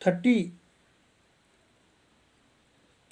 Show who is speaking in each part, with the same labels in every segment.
Speaker 1: 30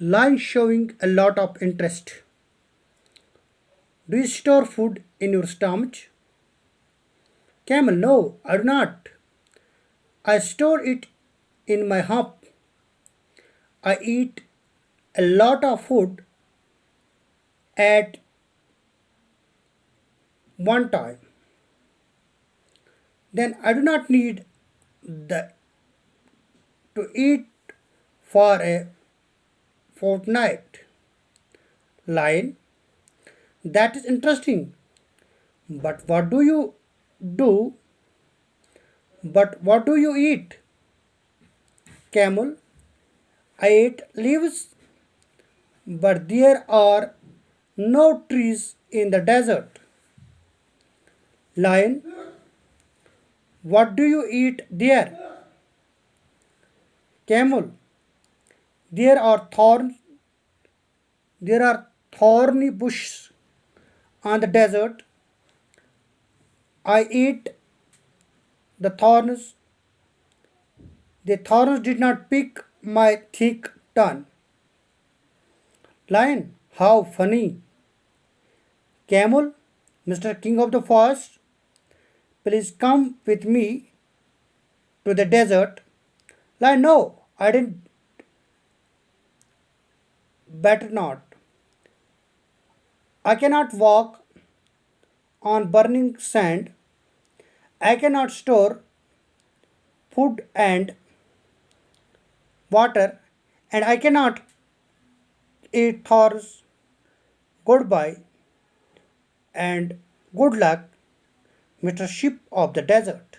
Speaker 1: Line showing a lot of interest. Do you store food in your stomach? Camel, no, I do not. I store it in my hump. I eat a lot of food at one time. Then I do not need the to eat for a fortnight. Lion, that is interesting. But what do you do? But what do you eat? Camel, I ate leaves, but there are no trees in the desert. Lion, what do you eat there? Camel, there are thorns, there are thorny bushes on the desert. I eat the thorns. The thorns did not pick my thick tongue. Lion, how funny. Camel, Mr. King of the Forest, please come with me to the desert. Lion, no, I didn't. Better not. I cannot walk on burning sand. I cannot store food and water, and I cannot eat thorns. Goodbye and good luck, Mr. Ship of the Desert.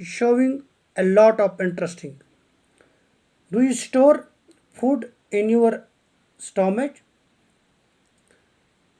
Speaker 1: showing a lot of interesting. Do you store food in your stomach?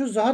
Speaker 1: 2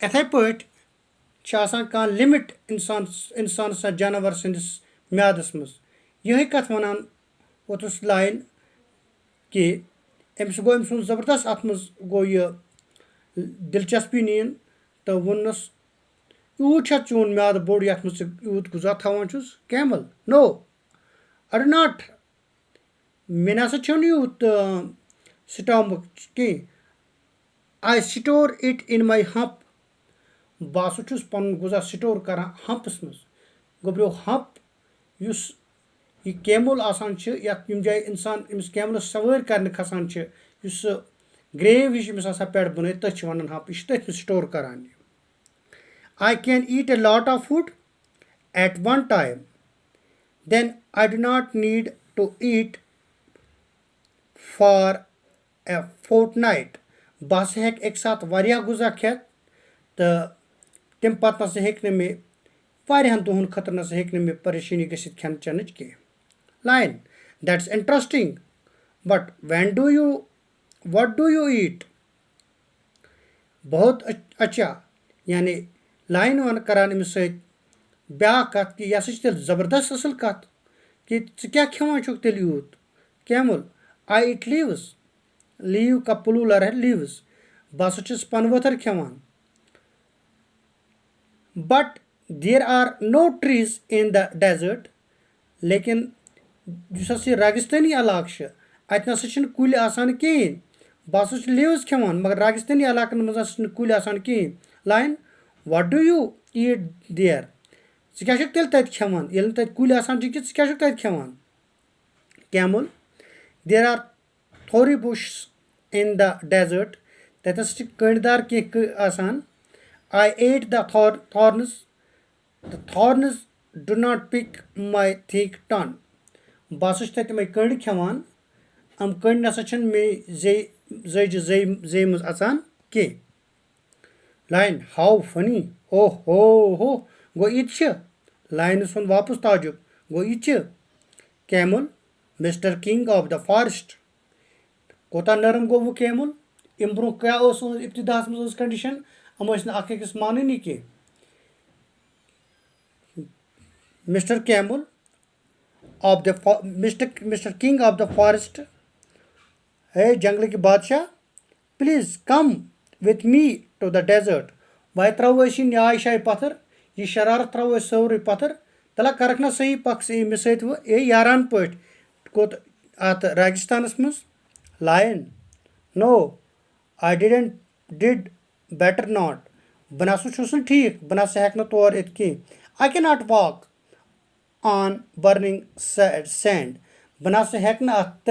Speaker 1: یِتھَے پٲٹھۍ چھِ آسان کانٛہہ limit اِنسانَس یا جاناوار سٕنٛدِس میادَس منٛز یِہے کَتھ وَنان اوترَس لایِن کہِ أمِس گوٚو أمۍ سُنٛد زبردست اَتھ منٛز گوٚو یہِ دِلچسپی نِیِن تہٕ ووٚننَس یوٗت چھا چون میادٕ بوٚڑ یَتھ منٛز ژٕ یوٗت غذا تھاوان چھُس کیمل نو اَڈ ناٹ مےٚ نسا چھُنہٕ یوٗت سٹامک کینٛہہ آی سٹور اِٹ اِن ماے ہمپ بہٕ ہسا چھُس پَنُن غذا سٹور کران ہمپَس منٛز گوٚبریو ہمپ یُس یہِ کیمُل آسان چھِ یَتھ ییٚمہِ جایہِ اِنسان أمِس کیملَس سوٲرۍ کرنہِ کھسان چھِ یُس سُہ گریو ہِش أمِس آسان پٮ۪ٹھ بَنٲیِتھ تٔتھۍ چھِ وَنان ہمپ یہِ چھِ تٔتھۍ منٛز سٹور کران یہِ I can eat a lot of food at one time. Then I do not need to eat for a fortnight. بہٕ ہسا ہٮ۪کہٕ اَکہِ ساتہٕ واریاہ غذا کھٮ۪تھ تہٕ تَمہِ پَتہٕ نسا ہیٚکہِ نہٕ مےٚ واریاہَن دۄہَن خٲطرٕ نسا ہیٚکہِ نہٕ مےٚ پریشٲنی گٔژھِتھ کھٮ۪ن چٮ۪نٕچ کینٛہہ line that's interesting but when do you what do you eat بہت اچھا یعنی لاین کران أمِس سۭتۍ بیٛاکھ کَتھ کہِ یہِ ہسا چھِ تیٚلہِ زبردست اَصٕل کَتھ کہِ ژٕ کیٛاہ کھٮ۪وان چھُکھ تیٚلہِ یوٗت کیمُل آی اِٹ لیٖوٕز لیٖو کا پلوٗلر ہے لیٖوٕز بہٕ ہسا چھُس پَنہٕ ؤتھٕر کھٮ۪وان but there are no trees in the desert لیکِن یُس ہسا یہِ راگِستٲنی علاقہٕ چھِ اَتہِ نسا چھِنہٕ کُلۍ آسان کِہیٖنۍ بہٕ ہسا چھُس لیٖوٕز کھٮ۪وان مگر راگِستٲنی علاقن منٛز ہسا چھِنہٕ کُلۍ آسان کِہیٖنۍ lion what do you eat there ژٕ کیٛاہ چھُکھ تیٚلہِ تَتہِ کھٮ۪وان ییٚلہِ نہٕ تَتہِ کُلۍ آسان چھِ کینٛہہ ژٕ کیٛاہ چھُکھ تَتہِ کھٮ۪وان camel there are thorny bushes in the desert تَتہِ ہسا چھِ کٔنٛڈۍ دار کینٛہہ آسان I eat the thorns the thorns do not prick my thick ٹن بہٕ ہسا چھُس تَتہِ تِمے کٔنٛڈۍ کھٮ۪وان یِم کٔنٛڈۍ نسا چھِنہٕ مے زے منٛز اَژان کینٛہہ لاین ہاو فنی او ہو گوٚو یہِ تہِ چھِ لاینَس سُنٛد واپس تعجُب گوٚو یہِ تہِ چھِ camel mister king of the forest کوتاہ نرم گوٚو وۄنۍ کیمُل اَمہِ برونٛہہ کیٛاہ اوس اِبتِداہَس منٛز ٲس کَنڈِشَن یِم ٲسۍ نہٕ اَکھ أکِس مانٲنی کینٛہہ mister camel of the mister king of the forest ہے جنٛگلٕکۍ بادشاہ please come with me to the desert وۄنۍ ترٛاوو أسۍ یہِ نیاے شاے پَتھر یہِ شرارت ترٛاوو أسۍ سورُے پَتھر تَلہ کَرَکھ نا صحیح پَکھ صحیح مےٚ سۭتۍ وۄنۍ یاران پٲٹھۍ کوٚت اَتھ راگِستانَس منٛز lion no I didn't did better not بہٕ نسا چھُس نہٕ ٹھیٖک بہٕ نسا ہٮ۪کہٕ نہٕ تور یِتھ کینٛہہ I can not walk on burning sand بہٕ نسا ہٮ۪کہٕ نہٕ اَتھ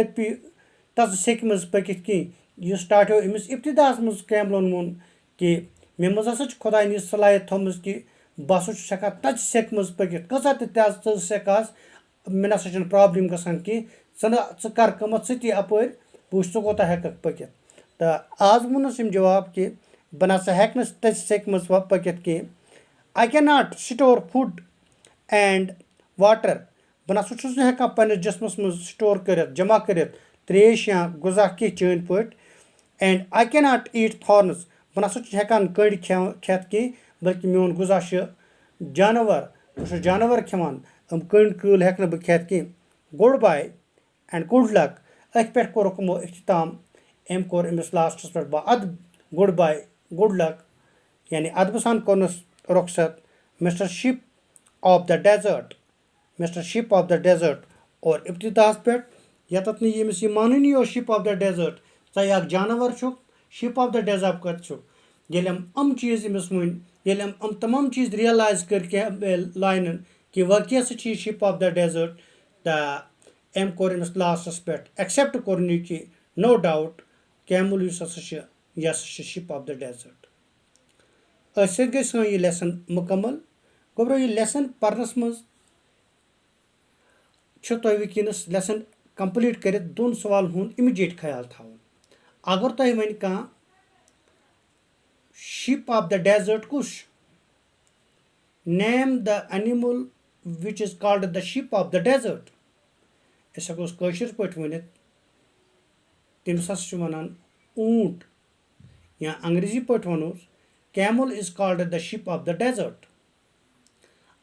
Speaker 1: تَتھ سیٚکہِ منٛز پٔکِتھ کینٛہہ یُس سٹاٹیو أمِس اِبتِداہَس منٛز کیملَن ووٚن کہِ مےٚ منٛز ہسا چھِ خۄداین یہِ صلٲحیت تھٲومٕژ کہِ بہٕ ہسا چھُس ہٮ۪کان تَتہِ سیٚکہِ منٛز پٔکِتھ کۭژاہ تہِ تھٔز سیٚکھ آسہِ مےٚ نسا چھَنہٕ پرٛابلِم گژھان کینٛہہ ژٕ کَر کٲمَتھ ژٕ تہِ اَپٲرۍ بہٕ وٕچھ ژٕ کوتاہ ہٮ۪کَکھ پٔکِتھ تہٕ آز ووٚنُس أمۍ جواب کہِ بہٕ نسا ہٮ۪کہٕ نہٕ تَتہِ سیٚکہِ منٛز پٔکِتھ کینٛہہ I can not store food and water بہٕ نسا چھُس نہٕ ہٮ۪کان پنٛنِس جِسمَس منٛز سٹور کٔرِتھ جمع کٔرِتھ ترٛیش یا غذا کینٛہہ چٲنۍ پٲٹھۍ and I can not eat thorns بہٕ نسا چھُس ہٮ۪کان کٔنٛڈۍ کھٮ۪تھ کینٛہہ بٔلکہِ میون غذا چھُ جاناوار بہٕ چھُس جاناوار کھٮ۪وان یِم کٔنٛڈۍ کۭل ہٮ۪کہٕ نہٕ بہٕ کھٮ۪تھ کینٛہہ گُڈ باے اینڈ گُڈ لک أتھۍ پٮ۪ٹھ کوٚرُکھ یِمو اختتام أمۍ کوٚر أمِس لاسٹَس پٮ۪ٹھ اَدٕ گُڈ باے گُڈ لک یعنی اَدبہٕ سان کوٚرنَس رۄخصت mister ship of the desert mister ship of the desert اور اِبتِداہَس پٮ۪ٹھ ییٚتَتھ نہٕ ییٚمِس یہِ مانٲنی اوس شِپ آف دَ ڈیزٲٹ ژٕ اکھ جاناوار چھُکھ شِپ آف دَ ڈیزٲٹ کَتہِ چھُکھ ییٚلہِ یِم چیٖز أمِس ؤنۍ ییٚلہِ یِم تمام چیٖز رِیَلایز کٔرۍ کینٛہہ لاینَن کہِ واقعی ہسا چھِ یہِ شِپ آف دَ ڈیزٲٹ تہٕ أمۍ کوٚر أمِس لاسٹَس پٮ۪ٹھ ایٚکسیپٹ کوٚرُن یہِ کہِ نو ڈاوُٹ کیمُل یُس ہسا چھِ یہِ ہسا چھِ شِپ آف دَ ڈیزٲٹ أتھۍ سۭتۍ گٔے سٲنۍ یہِ لیسن مُکمل گوٚبرو یہِ لیسن پرنس منٛز چھُ تۄہہِ وٕنکیٚنس لیسن کمپلیٖٹ کٔرِتھ دۄن سوالن ہُنٛد اِمِجیٹ خیال تھاوُن اگر تۄہہِ وۄنۍ کانٛہہ شِپ آف دَ ڈیزٲٹ کُس چھُ name the animal which is called the ship of the desert أسۍ ہٮ۪کوس کٲشِر پٲٹھۍ ؤنِتھ تٔمِس ہسا چھِ وَنان اوٗنٹ یا انگریٖزی پٲٹھۍ وَنوس camel is called the sheep of the desert.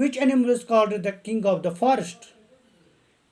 Speaker 1: which animal is called the king of the forest?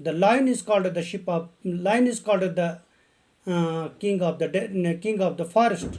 Speaker 1: the lion is called the sheep of lion is called the king of the forest.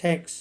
Speaker 1: Thanks.